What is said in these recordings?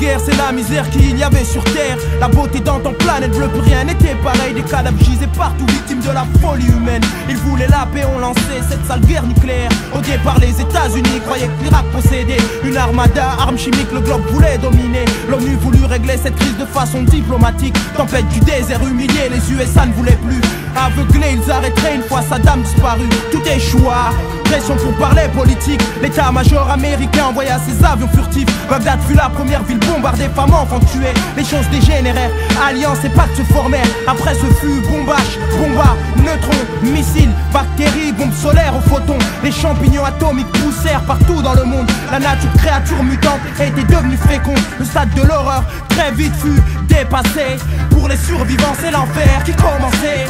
guerre, c'est la misère qu'il y avait sur terre. La beauté dans ton planète bleue, plus rien n'était pareil. Des cadavres gisaient partout, victimes de la folie humaine. Ils voulaient la paix, on lançait cette sale guerre nucléaire. Au départ, les États-Unis croyaient que l'Irak possédait une armada, armes chimiques, le globe voulait dominer. L'ONU voulut régler cette crise de façon diplomatique. Tempête du désert humilié, les USA ne voulaient plus. Aveuglés, ils arrêteraient une fois Saddam disparu. Tout échoua, pression pour parler politique. L'état-major américain envoya ses avions furtifs. Bagdad fut la première ville bombardée, femmes, enfants tués. Les choses dégénérèrent, alliances et pactes se formèrent. Après ce fut bombage, bomba, neutrons, missiles, bactéries, bombes solaires aux photons. Les champignons atomiques poussèrent partout dans le monde. La nature, créature mutante, était devenue féconde. Le stade de l'horreur très vite fut dépassé. Pour les survivants, c'est l'enfer qui commençait.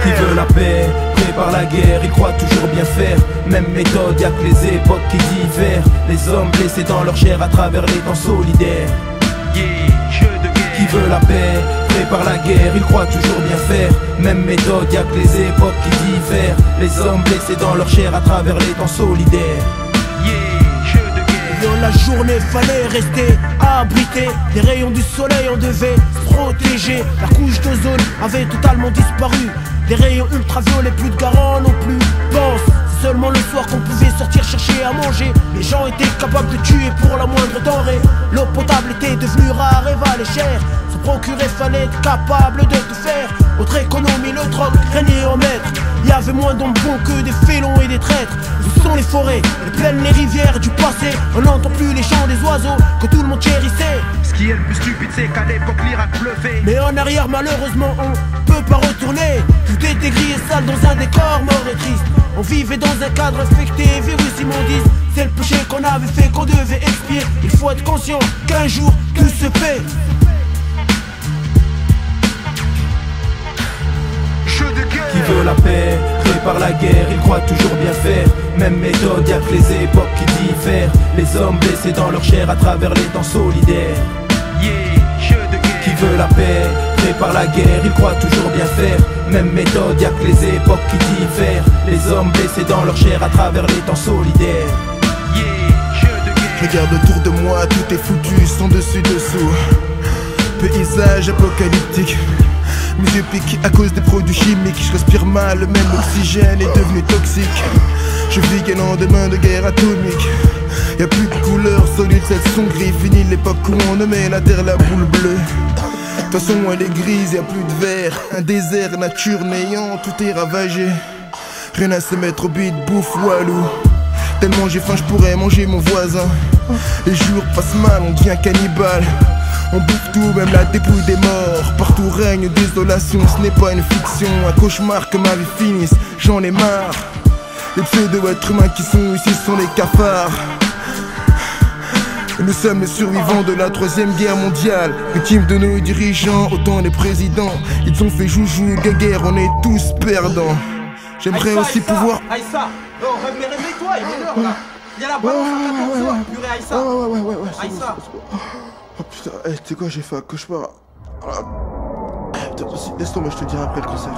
Qui veut la paix, prépare la guerre, il croit toujours bien faire. Même méthode, y'a que les époques qui diffèrent. Les hommes blessés dans leur chair à travers les temps solidaires. Qui veut la paix, prépare la guerre, il croit toujours bien faire. Même méthode, y'a que les époques qui diffèrent. Les hommes blessés dans leur chair à travers les temps solidaires. Dans la journée, fallait rester abrité des rayons du soleil, on devait se protéger. La couche d'ozone avait totalement disparu. Des rayons ultraviolets, plus de garant non plus. Pense, c'est seulement le soir qu'on pouvait sortir chercher à manger. Les gens étaient capables de tuer pour la moindre denrée. L'eau potable était devenue rare et valait cher. Se procurer, fallait être capable de tout faire. Autre économie, le troc régnait en maître. Il y avait moins d'hommes bons que des félons et des traîtres. Ce sont les forêts, les plaines, les rivières du passé. On n'entend plus les chants des oiseaux que tout le monde chérissait. Ce qui est le plus stupide, c'est qu'à l'époque l'Irak bluffait. Mais en arrière, malheureusement, on peut pas retourner. Tout était gris et sale dans un décor mort et triste. On vivait dans un cadre infecté, virus immondice. C'est le péché qu'on avait fait, qu'on devait expier. Il faut être conscient qu'un jour tout se paie. Qui veut la paix, prépare la guerre, il croit toujours bien faire. Même méthode, y'a que les époques qui diffèrent. Les hommes blessés dans leur chair à travers les temps solidaires. Qui veut la paix, prépare la guerre, il croit toujours bien faire. Même méthode, y'a que les époques qui diffèrent. Les hommes blessés dans leur chair à travers les temps solidaires. Regarde autour de moi, tout est foutu, sans dessus-dessous. Paysage apocalyptique. Mes yeux piquent à cause des produits chimiques. Je respire mal, même l'oxygène est devenu toxique. Je vis qu'un lendemain de guerre atomique. Y'a plus de couleurs solides, celles sont gris. Fini l'époque où on nommait la terre la boule bleue. De toute façon elle est grise, y'a plus de vert. Un désert, nature néant, tout est ravagé. Rien à se mettre au beat, bouffe walou. Tellement j'ai faim, je pourrais manger mon voisin. Les jours passent mal, on devient cannibale. On bouffe tout, même la dépouille des morts. Partout règne désolation, ce n'est pas une fiction. Un cauchemar que ma vie finisse, j'en ai marre. Les pseudo-êtres humains qui sont ici sont les cafards. Nous sommes les survivants de la 3e guerre mondiale. Victimes de nos dirigeants, autant les présidents. Ils ont fait joujou, guerre, on est tous perdants. J'aimerais aussi pouvoir... Aïssa, oh, mais réveille-toi, il est l'heure là. Il y a la balance à 14h, purée Aïssa. Ouais, Aïssa. Oh putain, tu sais quoi, j'ai fait un cauchemar. Ah, putain, laisse tomber, je te dirai après le concert.